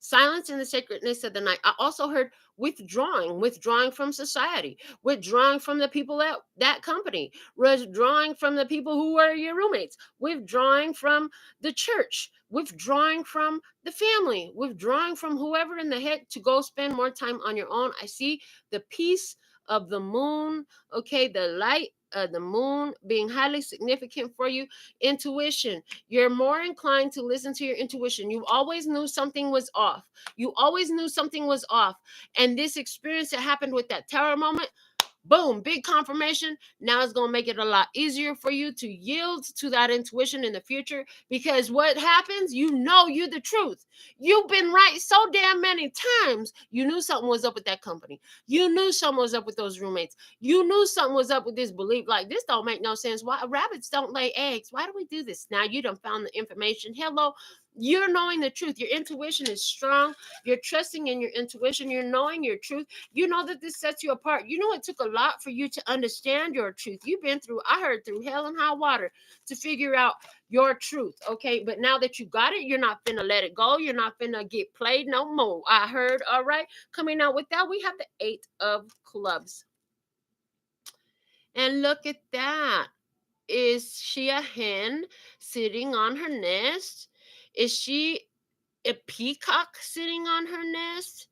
Silence in the sacredness of the night. I also heard withdrawing from society, withdrawing from the people at that company, withdrawing from the people who were your roommates, withdrawing from the church, withdrawing from the family, withdrawing from whoever in the heck to go spend more time on your own. I see the peace of the moon, okay, the light of the moon being highly significant for you. Intuition. You're more inclined to listen to your intuition. You always knew something was off. You always knew something was off. And this experience that happened with that tower moment, boom, big confirmation. Now it's going to make it a lot easier for you to yield to that intuition in the future, because what happens, you know you're the truth. You've been right so damn many times. You knew something was up with that company. You knew something was up with those roommates. You knew something was up with this belief. Like, this don't make no sense. Why rabbits don't lay eggs? Why do we do this? Now you done found the information. Hello, you're knowing the truth. Your intuition is strong. You're trusting in your intuition. You're knowing your truth. You know that this sets you apart. You know it took a lot for you to understand your truth. You've been through, I heard, through hell and high water to figure out your truth, okay? But now that you got it, you're not finna let it go. You're not finna get played no more. I heard, all right? Coming out with that, we have the 8 of Clubs. And look at that. Is she a hen sitting on her nest? Is she a peacock sitting on her nest?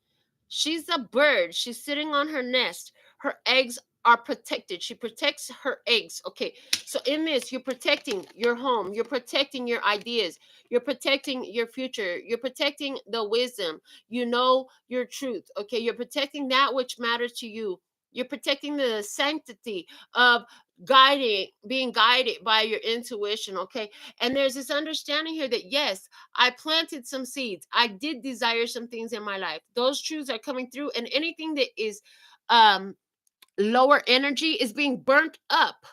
She's a bird. She's sitting on her nest. Her eggs are protected. She protects her eggs. Okay. So in this, you're protecting your home. You're protecting your ideas. You're protecting your future. You're protecting the wisdom. You know your truth. Okay. You're protecting that which matters to you. You're protecting the sanctity of being guided by your intuition. Okay. And there's this understanding here that, yes, I planted some seeds. I did desire some things in my life. Those truths are coming through, and anything that is lower energy is being burnt up,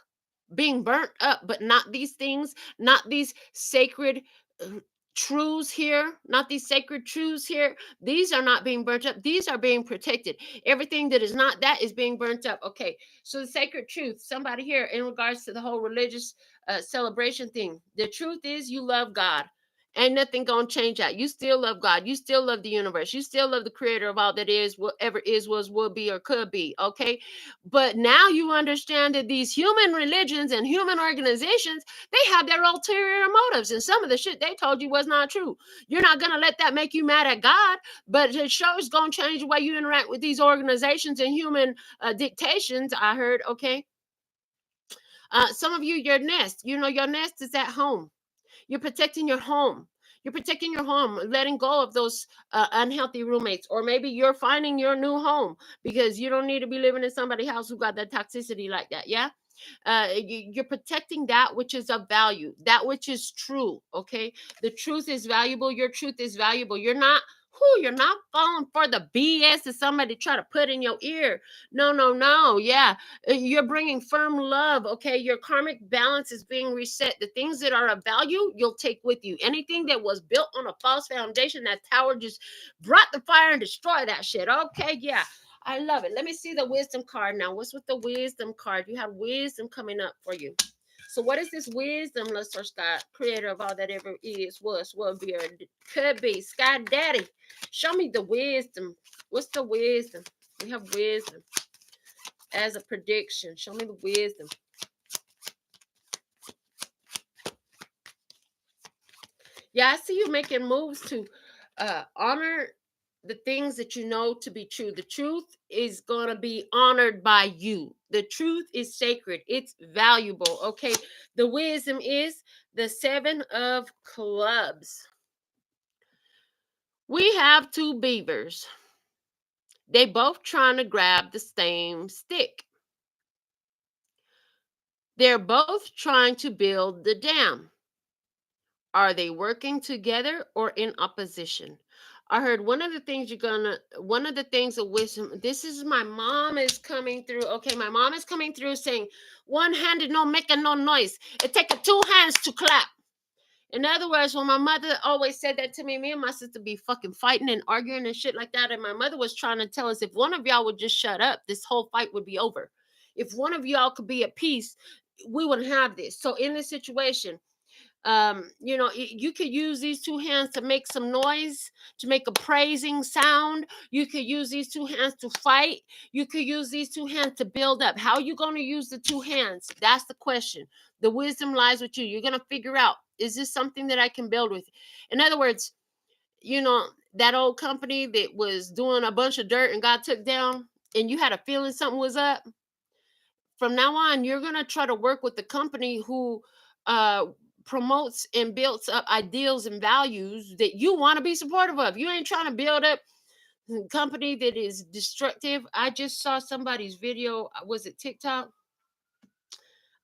but not these things, not these sacred truths here, not these sacred truths here. These are not being burnt up. These are being protected. Everything that is not that is being burnt up. Okay. So the sacred truth, somebody here in regards to the whole religious celebration thing, the truth is you love God. Ain't nothing gonna change that. You still love God. You still love the universe. You still love the creator of all that is, whatever is, was, will be, or could be. Okay. But now you understand that these human religions and human organizations, they have their ulterior motives. And some of the shit they told you was not true. You're not gonna let that make you mad at God, but it sure is gonna change the way you interact with these organizations and human dictations. I heard. Okay. Some of you, your nest, your nest is at home. You're protecting your home. You're protecting your home, letting go of those unhealthy roommates. Or maybe you're finding your new home because you don't need to be living in somebody's house who got that toxicity like that. Yeah. You're protecting that which is of value, that which is true. Okay. The truth is valuable. Your truth is valuable. You're not falling for the BS that somebody try to put in your ear. No. Yeah. You're bringing firm love. Okay. Your karmic balance is being reset. The things that are of value, you'll take with you. Anything that was built on a false foundation, that tower just brought the fire and destroy that shit. Okay. Yeah. I love it. Let me see the wisdom card now. What's with the wisdom card? You have wisdom coming up for you. So what is this wisdom? Let's search God, creator of all that ever is, was, will be, or could be. Sky Daddy, show me the wisdom. What's the wisdom? We have wisdom as a prediction. Show me the wisdom. Yeah, I see you making moves to honor the things that you know to be true. The truth is going to be honored by you. The truth is sacred. It's valuable. Okay. The wisdom is the 7 of Clubs. We have 2 beavers. They both trying to grab the same stick. They're both trying to build the dam. Are they working together or in opposition? I heard one of the things of wisdom, this is my mom is coming through. Okay, my mom is coming through saying, one-handed no making no noise. It takes 2 hands to clap. In other words, when my mother always said that to me and my sister be fucking fighting and arguing and shit like that. And my mother was trying to tell us, if one of y'all would just shut up, this whole fight would be over. If one of y'all could be at peace, we wouldn't have this. So in this situation, You could use these two hands to make some noise, to make a praising sound. You could use these two hands to fight. You could use these two hands to build up. How are you going to use the two hands? That's the question. The wisdom lies with you. You're going to figure out, is this something that I can build with? In other words, that old company that was doing a bunch of dirt and got took down, and you had a feeling something was up. From now on, you're going to try to work with the company who uh, promotes and builds up ideals and values that you want to be supportive of. You ain't trying to build up a company that is destructive. I just saw somebody's video, was it TikTok,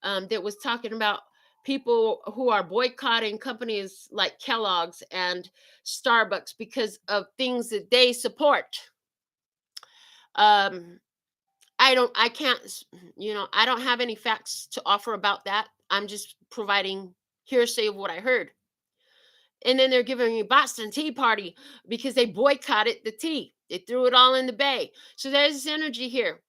that was talking about people who are boycotting companies like Kellogg's and Starbucks because of things that they support. Um, I can't, I don't have any facts to offer about that. I'm just providing hearsay of what I heard. And then they're giving me Boston Tea Party because they boycotted the tea. They threw it all in the bay. So there's this energy here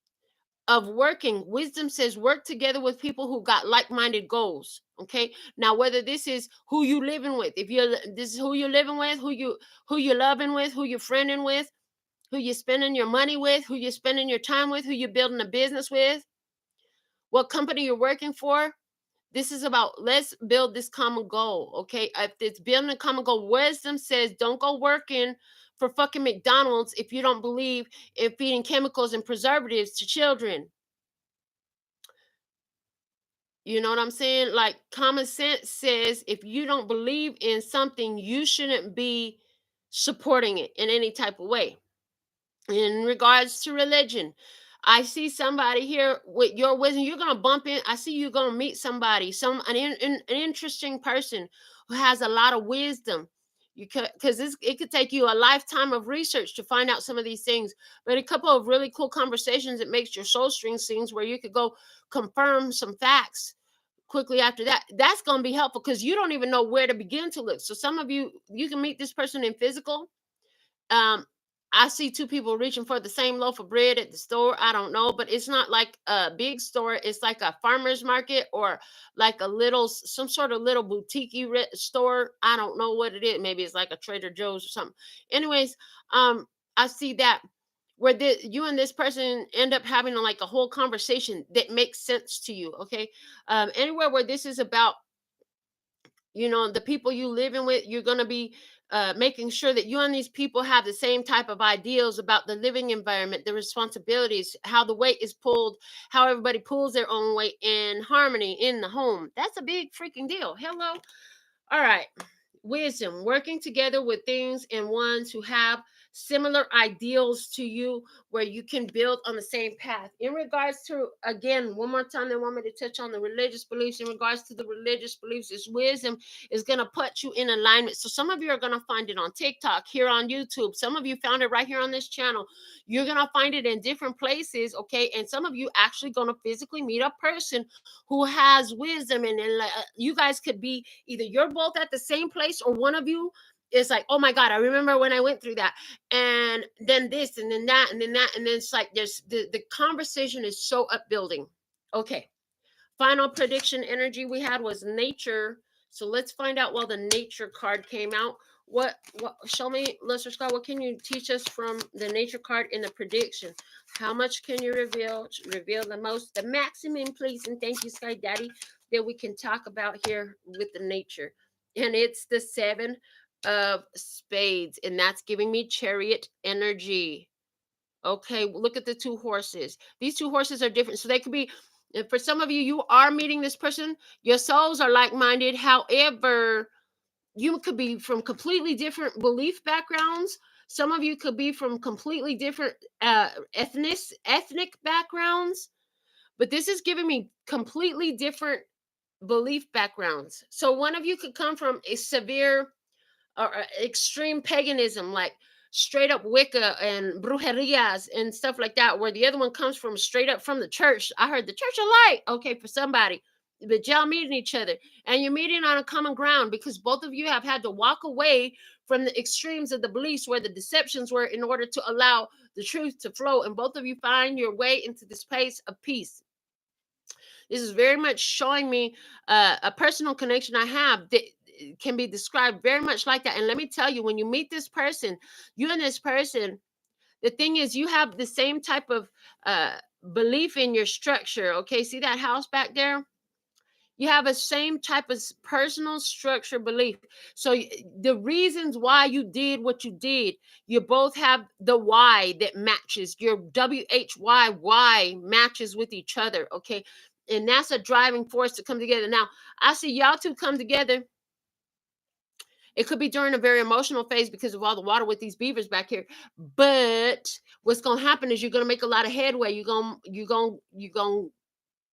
of working. Wisdom says work together with people who got like-minded goals. Okay. Now, whether this is who you living with, this is who you're living with, who you loving with, who you're friending with, who you're spending your money with, who you're spending your time with, who you're building a business with, what company you're working for. This is about, let's build this common goal. Okay. If it's building a common goal, wisdom says don't go working for fucking McDonald's if you don't believe in feeding chemicals and preservatives to children. You know what I'm saying? Like, common sense says if you don't believe in something, you shouldn't be supporting it in any type of way. In regards to religion, I see somebody here with your wisdom. You're gonna bump in. I see you're gonna meet somebody, an interesting person who has a lot of wisdom. You could, because it could take you a lifetime of research to find out some of these things, but a couple of really cool conversations that makes your soul string sings, where you could go confirm some facts quickly after that. That's going to be helpful because you don't even know where to begin to look. So some of you can meet this person in physical. um I see two people reaching for the same loaf of bread at the store. I don't know, but it's not like a big store. It's like a farmer's market, or like a little, some sort of little boutique store. I don't know what it is. Maybe it's like a Trader Joe's or something. Anyways, I see that where you and this person end up having like a whole conversation that makes sense to you. Okay. Anywhere where this is about, the people you living with, you're going to be making sure that you and these people have the same type of ideals about the living environment, the responsibilities, how the weight is pulled, how everybody pulls their own weight in harmony in the home. That's a big freaking deal. Hello. All right. Wisdom, working together with things and ones who have similar ideals to you, where you can build on the same path. In regards to, again, one more time, they want me to touch on the religious beliefs. In regards to the religious beliefs, is wisdom is going to put you in alignment. So some of you are going to find it on TikTok, here on YouTube. Some of you found it right here on this channel. You're going to find it in different places. Okay. And some of you actually going to physically meet a person who has wisdom, and you guys could be either you're both at the same place, or one of you is like, oh my god, I remember when I went through that, and then this, and then that, and then that, and then it's like there's the conversation is so upbuilding. Okay, final prediction energy we had was nature. So let's find out while the nature card came out. What show me, Lester Scott, what can you teach us from the nature card in the prediction? How much can you reveal the most, the maximum, please? And thank you, Sky Daddy, that we can talk about here with the nature. And it's the 7 of spades, and that's giving me chariot energy. Okay, look at the 2 horses. These 2 horses are different. So they could be, for some of you, you are meeting this person. Your souls are like-minded. However, you could be from completely different belief backgrounds. Some of you could be from completely different ethnic backgrounds. But this is giving me completely different belief backgrounds. So one of you could come from a severe or extreme paganism, like straight up Wicca and brujerias and stuff like that, where the other one comes from straight up from the church. I heard the Church of Light. Okay, for somebody. But y'all meeting each other, and you're meeting on a common ground because both of you have had to walk away from the extremes of the beliefs where the deceptions were, in order to allow the truth to flow. And both of you find your way into this place of peace. This is very much showing me a personal connection I have that can be described very much like that. And let me tell you, when you meet this person, you and this person, the thing is, you have the same type of uh, belief in your structure. Okay, see that house back there? You have a same type of personal structure belief. So the reasons why you did what you did, you both have the why that matches. Your why matches with each other. Okay, and that's a driving force to come together. Now I see y'all two come together. It could be during a very emotional phase because of all the water with these beavers back here. But what's going to happen is you're going to make a lot of headway. You're going to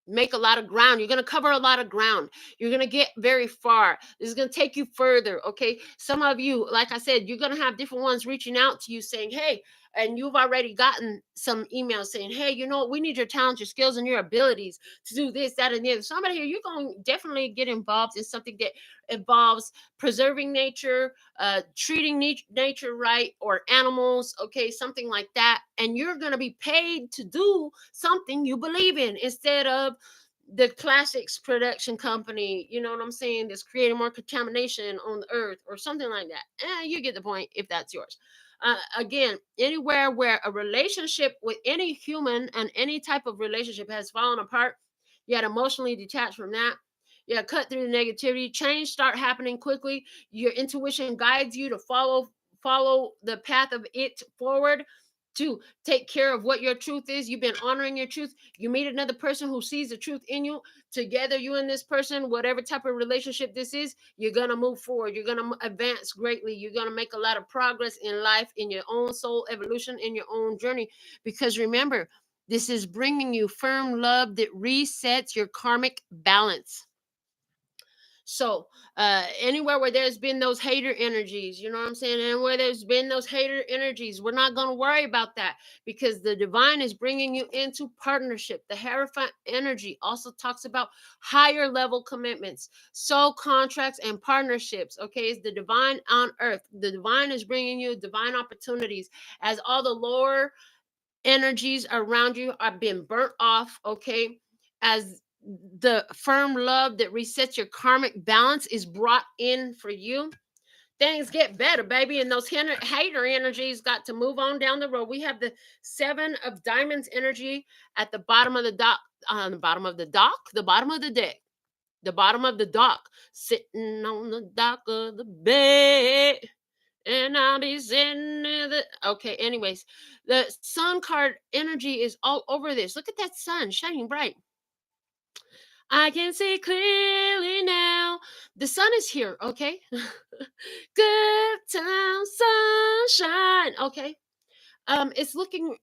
make a lot of ground. You're going to cover a lot of ground. You're going to get very far. This is going to take you further. Okay. Some of you, like I said, you're going to have different ones reaching out to you saying, hey, and you've already gotten some emails saying, hey, you know what? We need your talents, your skills, and your abilities to do this, that, and the other. Somebody here, you're going to definitely get involved in something that involves preserving nature, treating nature right, or animals, okay, something like that. And you're going to be paid to do something you believe in instead of the classics production company, you know what I'm saying, that's creating more contamination on the earth or something like that. You get the point if that's yours. Again, anywhere where a relationship with any human and any type of relationship has fallen apart, you had emotionally detached from that. Yeah, cut through the negativity. Change start happening quickly. Your intuition guides you to follow the path of it forward, to take care of what your truth is. You've been honoring your truth. You meet another person who sees the truth in you. Together, you and this person, whatever type of relationship this is, you're going to move forward. You're going to advance greatly. You're going to make a lot of progress in life, in your own soul evolution, in your own journey. Because remember, this is bringing you firm love that resets your karmic balance. So anywhere where there's been those hater energies, you know what I'm saying, and where there's been those hater energies, we're not going to worry about that, because the divine is bringing you into partnership. The Hierophant energy also talks about higher level commitments, soul contracts, and partnerships. Okay, it's the divine on earth. The divine is bringing you divine opportunities as all the lower energies around you are being burnt off. Okay, as the firm love that resets your karmic balance is brought in for you, things get better, baby. And those hater energies got to move on down the road. We have the 7 of Diamonds energy at the bottom of the dock, on the bottom of the dock, the bottom of the deck, the bottom of the dock, sitting on the dock of the bay. And I'll be sitting in the. Okay, anyways, the sun card energy is all over this. Look at that sun shining bright. I can see clearly now. The sun is here, okay? Good time sunshine, okay? It's looking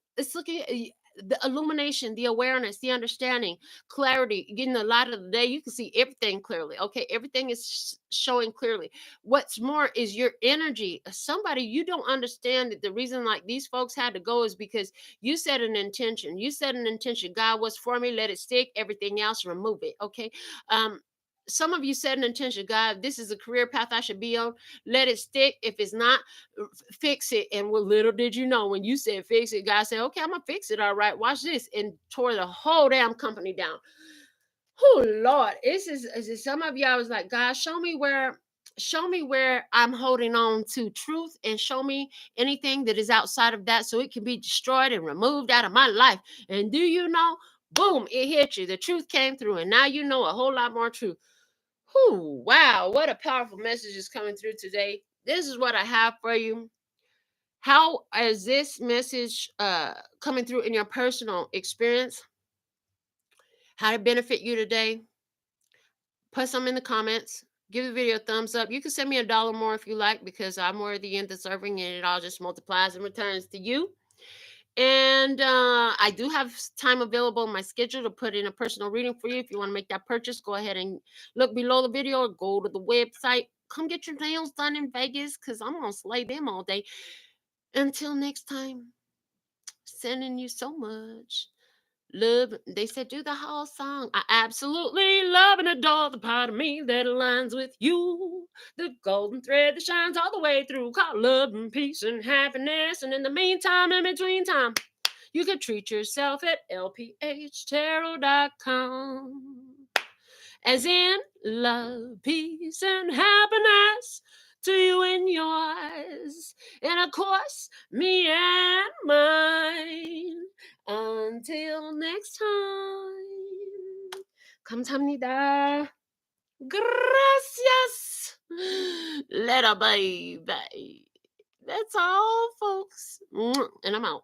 the illumination, the awareness, the understanding, clarity, getting the light of the day. You can see everything clearly. Okay, everything is showing clearly. What's more is your energy. Somebody, you don't understand that the reason like these folks had to go is because you set an intention. You set an intention. God, was for me, let it stick. Everything else, remove it. Okay. um some of you set an intention. God, this is a career path I should be on. Let it stick. If it's not, fix it. And what little did you know, when you said fix it, God said, okay, I'm gonna fix it. All right, watch this, and tore the whole damn company down. Oh Lord, this is some of y'all was like, God, show me where I'm holding on to truth, and show me anything that is outside of that so it can be destroyed and removed out of my life. And do you know, boom, it hit you. The truth came through, and now you know a whole lot more truth. Whew, wow, what a powerful message is coming through today. This is what I have for you. How is this message coming through in your personal experience? How to benefit you today? Put some in the comments. Give the video a thumbs up. You can send me $1 more if you like, because I'm worthy and deserving, and it all just multiplies and returns to you. And I do have time available in my schedule to put in a personal reading for you. If you want to make that purchase, go ahead and look below the video or go to the website. Come get your nails done in Vegas, because I'm going to slay them all day. Until next time, sending you so much love. They said, do the whole song. I absolutely love and adore the part of me that aligns with you. The golden thread that shines all the way through, called love and peace and happiness. And in the meantime, in between time, You can treat yourself at LPHtarot.com. As in love, peace, and happiness to you and yours. And of course, me and mine. Until next time. 감사합니다. Gracias. Later, baby. That's all, folks. And I'm out.